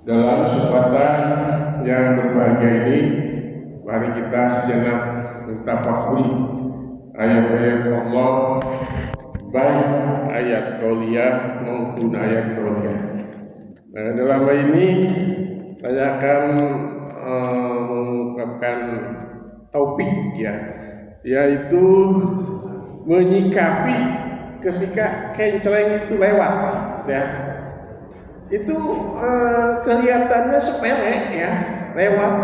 Dalam kesempatan yang berbahagia ini, mari kita sejenak mentafakuri ayat-ayat Allah, baik ayat qauliyah maupun ayat qauliyah. Nah, dalam hal ini saya akan mengungkapkan topik yaitu menyikapi ketika kenceleng itu lewat itu kelihatannya sepele lewat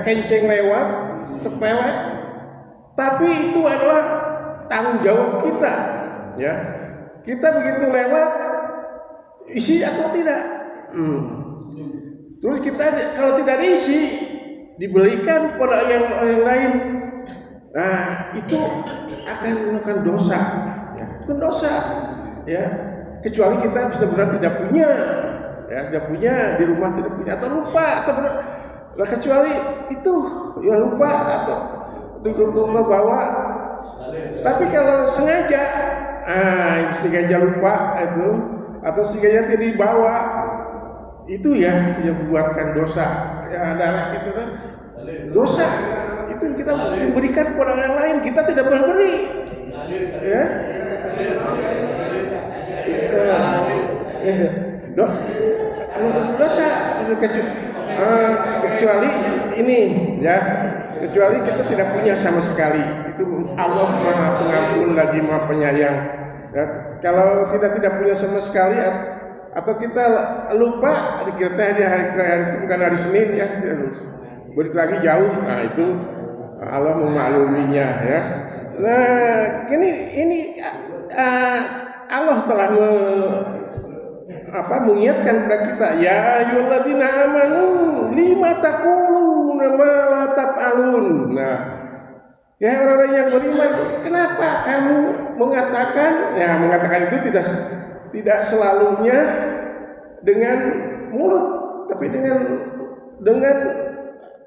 kenceng lewat sepele, tapi itu adalah tanggung jawab kita kita begitu lewat isi atau tidak. Terus kita kalau tidak diisi diberikan kepada yang lain, nah itu akan melakukan dosa bukan dosa kecuali kita benar-benar tidak punya di rumah, tidak punya atau lupa atau kecuali itu lupa atau lupa bawa. Tapi kalau sengaja lupa itu atau sengaja tidak dibawa, itu buatkan dosa adalah itu kan dosa. Itu kita memberikan kepada orang lain, kita tidak memberi dosa kecuali ini kecuali kita tidak punya sama sekali. Itu Allah Maha Pengampun lagi Maha Penyayang. Kalau kita tidak punya sama sekali atau kita lupa, kita hari itu bukan hari Senin balik lagi jauh, nah itu Allah memakluminya Nah ini Allah telah mengingatkan kepada kita, ya ayyuhalladzina amanu lima taquluna ma la taf'alun. Nah, ya orang-orang yang beriman, kenapa kamu mengatakan itu tidak selalunya dengan mulut, tapi dengan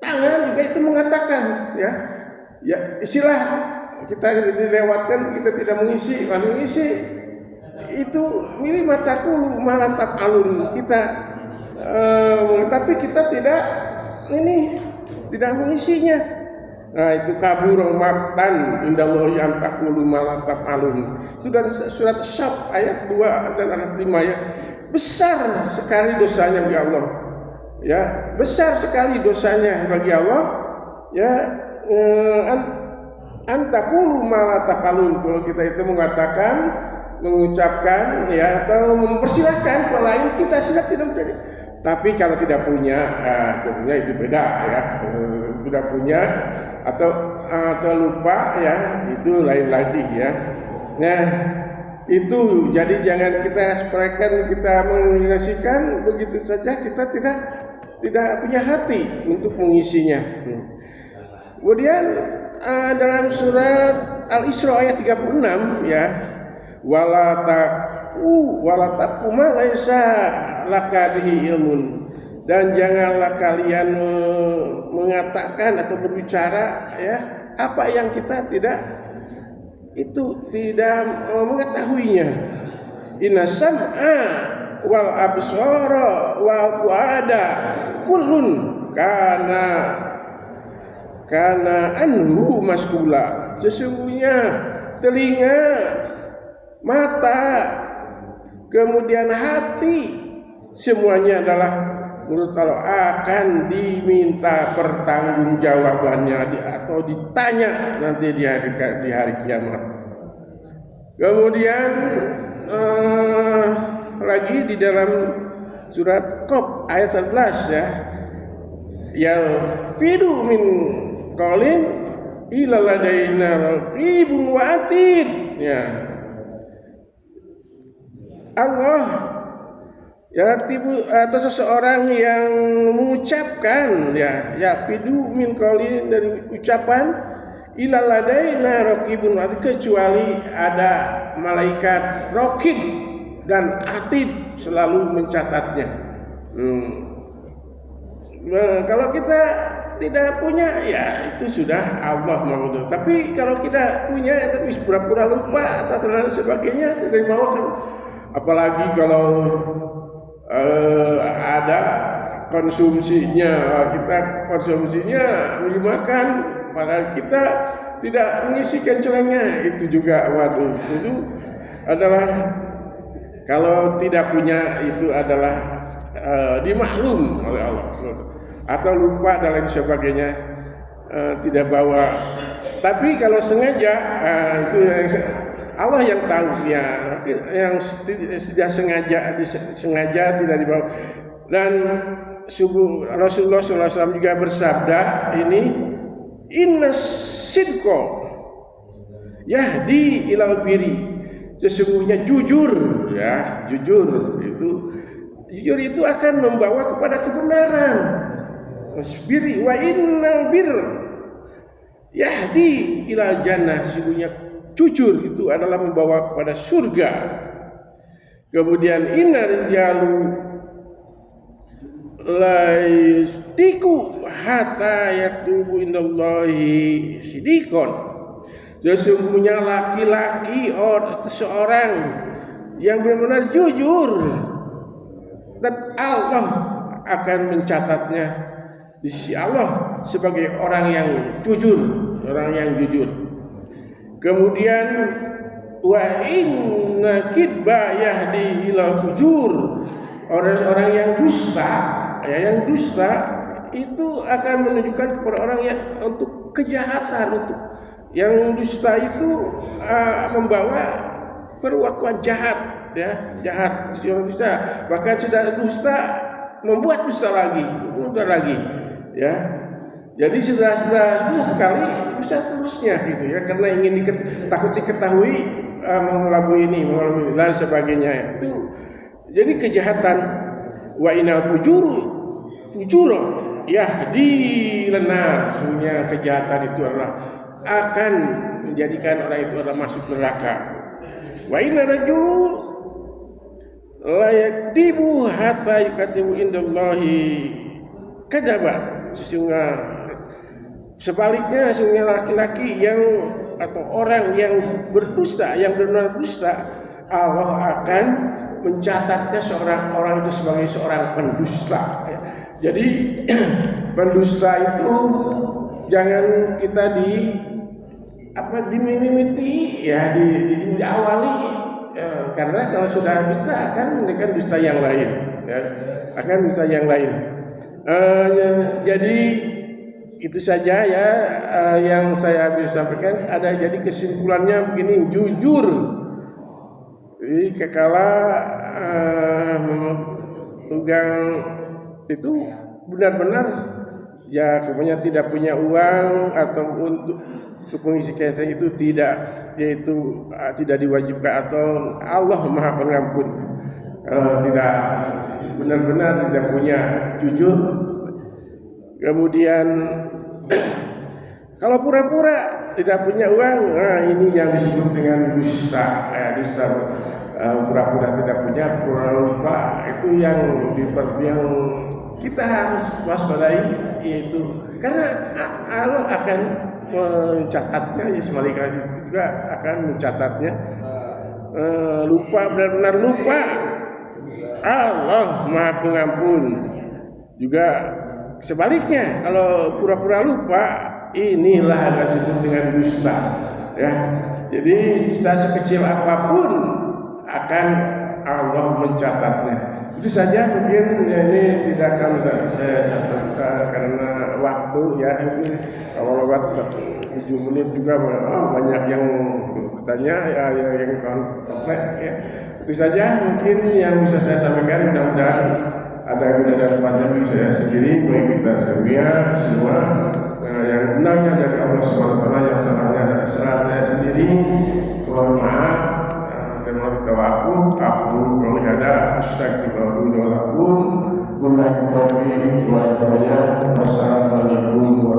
tangan juga itu mengatakan istilah kita dilewatkan, kita tidak mengisi itu milih mataku malatap alun kita, tapi kita tidak mengisinya. Nah itu kabur maktan indallahi an taqulu malatap alun. Itu dari surat Syab ayat 2 dan ayat 5 Besar sekali dosanya bagi Allah. Besar sekali dosanya bagi Allah. Antakulu malatapalun, kalau kita itu mengucapkan atau mempersilahkan orang lain, kita sudah tidak menjadi. Tapi kalau tidak punya, itu beda tidak punya atau lupa itu lain lagi Nah itu jadi jangan kita sepelekan, kita mengasikan begitu saja, kita tidak punya hati untuk mengisinya. Kemudian dalam surat Al-Isra ayat 36 wala taqu ma laisa laka bihi ilmun, dan janganlah kalian mengatakan atau berbicara apa yang kita tidak mengetahuinya. Inna sam'a wal absara wal fuada kullun kana anhu mas'ula. Sesungguhnya telinga, mata, kemudian hati, semuanya adalah menurut Allah akan diminta pertanggungjawabannya atau ditanya nanti di hari kiamat. Kemudian lagi di dalam surat Qaf ayat 11 yalfidu min qaulin illa ladaina raqibun wa atid. Allah atau seseorang yang mengucapkan fidu min qaulin, dari ucapan illa ladaina raqibun wa atid, kecuali ada malaikat raqib dan atid selalu mencatatnya. Kalau kita tidak punya, itu sudah Allah mau. Tapi kalau kita punya, tapi pura-pura lupa atau dan sebagainya, tidak dibawakan. Apalagi kalau ada konsumsinya makan, maka kita tidak mengisikan celengnya, itu juga waduh, itu adalah kalau tidak punya itu adalah dimaklum oleh Allah, atau lupa dan lain sebagainya, tidak bawa. Tapi kalau sengaja, itu yang Allah yang tahu ya, yang sudah sengaja tidak dibawa. Dan Rasulullah SAW juga bersabda ini, inna sidqo yahdi ilal biri, sesungguhnya jujur itu akan membawa kepada kebenaran. Wasbiri wa innal bir yahdi ilal jannah, sesungguhnya jujur itu adalah membawa kepada surga. Kemudian inna rijalu la yusdiku hatta yatubu indallahi sidikon, sesungguhnya laki-laki seorang yang benar-benar jujur dan Allah akan mencatatnya di sisi Allah sebagai orang yang jujur. Kemudian wa inna kidba yahdi ila fujur, orang-orang yang dusta itu akan menunjukkan kepada orang yang untuk kejahatan, yang dusta itu membawa perlakuan jahat, orang dusta, bahkan sudah dusta membuat dusta lagi, ya. Jadi sudah sekali bisa seterusnya gitu ya, karena ingin takut diketahui mengelabui ini dan sebagainya. Itu jadi kejahatan. Wa inal fujuro yahdi lenar, sesungguhnya kejahatan itu adalah akan menjadikan orang itu adalah masuk neraka. Wa inna rajulu la yakdibu hatta yukatibu indallahi kadzaba, sebaliknya sesungguhnya laki-laki yang atau orang yang berdusta, yang benar dusta, Allah akan mencatatnya orang itu sebagai seorang pendusta. Jadi pendusta itu jangan kita dimimiti ya, diawali ya, karena kalau sudah dusta akan mendekat dusta yang lain ya, jadi itu saja ya yang saya bisa sampaikan. Jadi kesimpulannya begini, jujur kekala memegang itu benar-benar ya, kemudian tidak punya uang atau untuk mengisi keset itu tidak, yaitu tidak diwajibkan, atau Allah Maha Pengampun. Tidak benar-benar tidak punya, jujur. Kemudian kalau pura-pura tidak punya uang, ini yang disebut dengan dusta. Dusta, pura-pura tidak punya, pura lupa, itu yang kita harus waspadai, yaitu karena Allah akan mencatatnya, ya semalika juga akan mencatatnya. Lupa, benar-benar lupa, Allah Maha Pengampun. Juga sebaliknya, kalau pura-pura lupa, inilah disebut dengan dusta ya. Jadi dusta sekecil apapun akan Allah mencatatnya. Itu saja mungkin ya, ini tidak akan saya sampaikan karena waktu ya. Kalau lewat 7 menit juga banyak yang bertanya ya, yang kompleks ya. Itu saja mungkin yang bisa saya sampaikan. Mudah-mudahan ada kebenarannya bagi saya sendiri, bagi kita semua. Yang benarnya dari Allah SWT, yang salahnya dari kesalahan saya sendiri. Mohon maaf dan mohon tawakuf. Aku menghadap astagfirullahaladzim. Wassalamualaikum warahmatullahi wabarakatuh.